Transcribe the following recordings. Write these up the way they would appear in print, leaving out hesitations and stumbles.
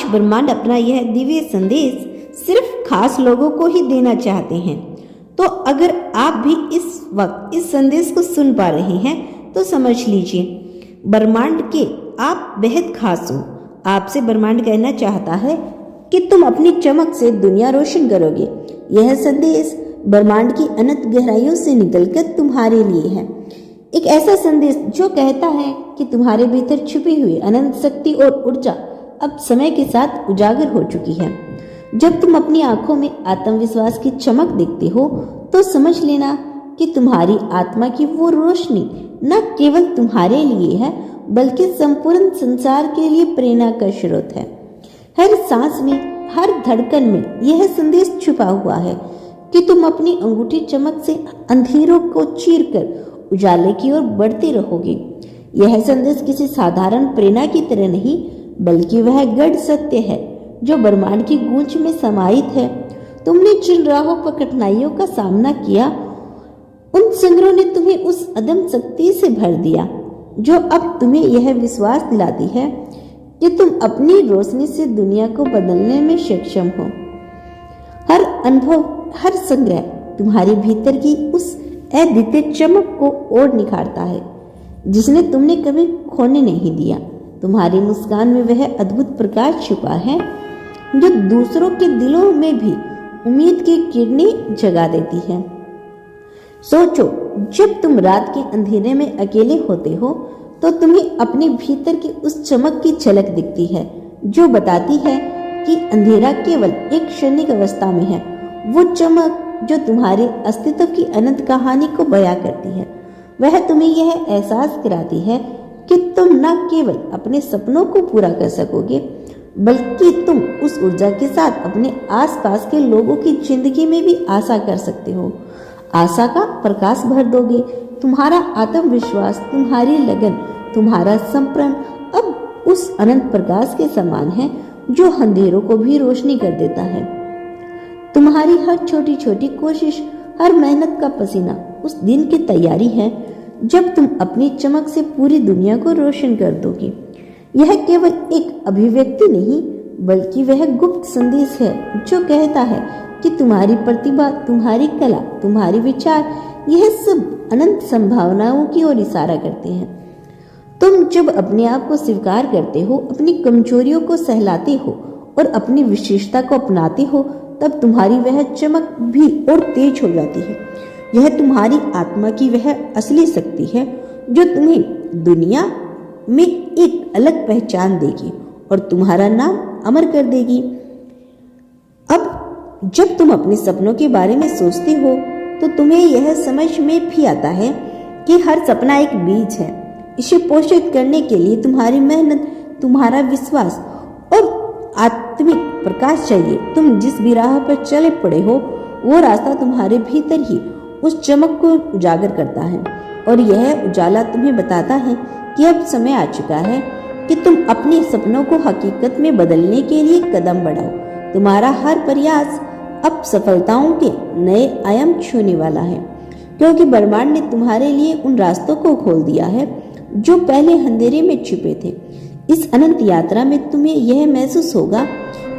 आज ब्रह्मांड अपना यह दिव्य संदेश सिर्फ खास लोगों को ही देना चाहते हैं। तो अगर आप भी इस वक्त इस संदेश को सुन पा रहे हैं तो समझ लीजिए, ब्रह्मांड के आप बेहद खास हो। आपसे ब्रह्मांड कहना चाहता है कि तुम अपनी चमक से दुनिया रोशन करोगे। यह संदेश ब्रह्मांड की अनंत गहराइयों से निकलकर तुम्हारे लिए है। एक ऐसा संदेश जो कहता है कि तुम्हारे भीतर छुपी हुई अनंत शक्ति और ऊर्जा अब समय के साथ उजागर हो चुकी है। जब तुम अपनी आंखों में आत्मविश्वास की चमक देखते हो तो समझ लेना कि तुम्हारी आत्मा की वो रोशनी न केवल तुम्हारे लिए है बल्कि संपूर्ण संसार के लिए प्रेरणा का स्रोत है। हर सांस में, हर धड़कन में यह संदेश छुपा हुआ है कि तुम अपनी अंगूठी चमक से अंधेरों को चीरकर उजाले की ओर बढ़ते रहोगे। यह संदेश किसी साधारण प्रेरणा की तरह नहीं बल्कि वह गढ़ सत्य है जो ब्रह्मांड की गूंज में समाहित है। तुमने जिन राहों पर कठिनाइयों का सामना किया, उन संग्रहों ने तुम्हें उस अदम शक्ति से भर दिया जो अब तुम्हें यह विश्वास दिलाती है कि तुम अपनी रोशनी से दुनिया को बदलने में सक्षम हो। हर अनुभव, हर संग्रह तुम्हारे भीतर की उस अद्वितीय चमक को और निखारता है जिसने तुमने कभी खोने नहीं दिया। तुम्हारी मुस्कान में वह अद्भुत प्रकाश छुपा है जो दूसरों के दिलों में भी उम्मीद की किरणें जगा देती है। सोचो, जब तुम रात के अंधेरे में अकेले होते हो तो तुम्हें अपने भीतर की उस चमक की झलक दिखती है जो बताती है कि अंधेरा केवल एक क्षणिक अवस्था में है। वो चमक जो तुम्हारे अस्तित्व की अनंत कहानी को बयां करती है, वह तुम्हें यह एहसास कराती है कि तुम न केवल अपने सपनों को पूरा कर सकोगे बल्कि तुम उस ऊर्जा के साथ अपने आसपास के लोगों की जिंदगी में भी आशा कर सकते हो। आशा का प्रकाश भर दोगे। तुम्हारा आत्मविश्वास, तुम्हारी लगन, तुम्हारा समर्पण अब उस अनंत प्रकाश के समान है जो अंधेरों को भी रोशनी कर देता है। तुम्हारी हर छोटी छोटी कोशिश, हर मेहनत का पसीना उस दिन की तैयारी है जब तुम अपनी चमक से पूरी दुनिया को रोशन कर दोगे। यह केवल एक अभिव्यक्ति नहीं बल्कि वह गुप्त संदेश है जो कहता है कि तुम्हारी प्रतिभा, तुम्हारी कला, तुम्हारे विचार, यह सब अनंत संभावनाओं की ओर इशारा करते हैं। तुम जब अपने आप को स्वीकार करते हो, अपनी कमजोरियों को सहलाते हो और अपनी विशेषता को अपनाते हो, तब तुम्हारी वह चमक भी और तेज हो जाती है। यह तुम्हारी आत्मा की वह असली शक्ति है जो तुम्हें दुनिया में एक अलग पहचान देगी और तुम्हारा नाम अमर कर देगी। अब जब तुम अपने सपनों के बारे में सोचते हो तो तुम्हें यह समझ में भी आता है कि हर सपना एक बीज है। इसे पोषित करने के लिए तुम्हारी मेहनत, तुम्हारा विश्वास और आत्मिक प्रकाश चाहिए। तुम जिस भी राह पर चले पड़े हो वो रास्ता तुम्हारे भीतर ही उस चमक को उजागर करता है और यह उजाला तुम्हें बताता है कि अब समय आ चुका है कि तुम अपने सपनों को हकीकत में बदलने के लिए कदम बढ़ाओ। तुम्हारा हर प्रयास अब सफलताओं के नए आयाम छूने वाला है क्योंकि ब्रह्मांड ने तुम्हारे लिए उन रास्तों को खोल दिया है जो पहले अंधेरे में छिपे थे। इस अनंत यात्रा में तुम्हें यह महसूस होगा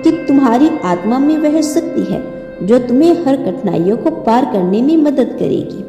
कि तुम्हारी आत्मा में वह शक्ति है जो तुम्हें हर कठिनाइयों को पार करने में मदद करेगी।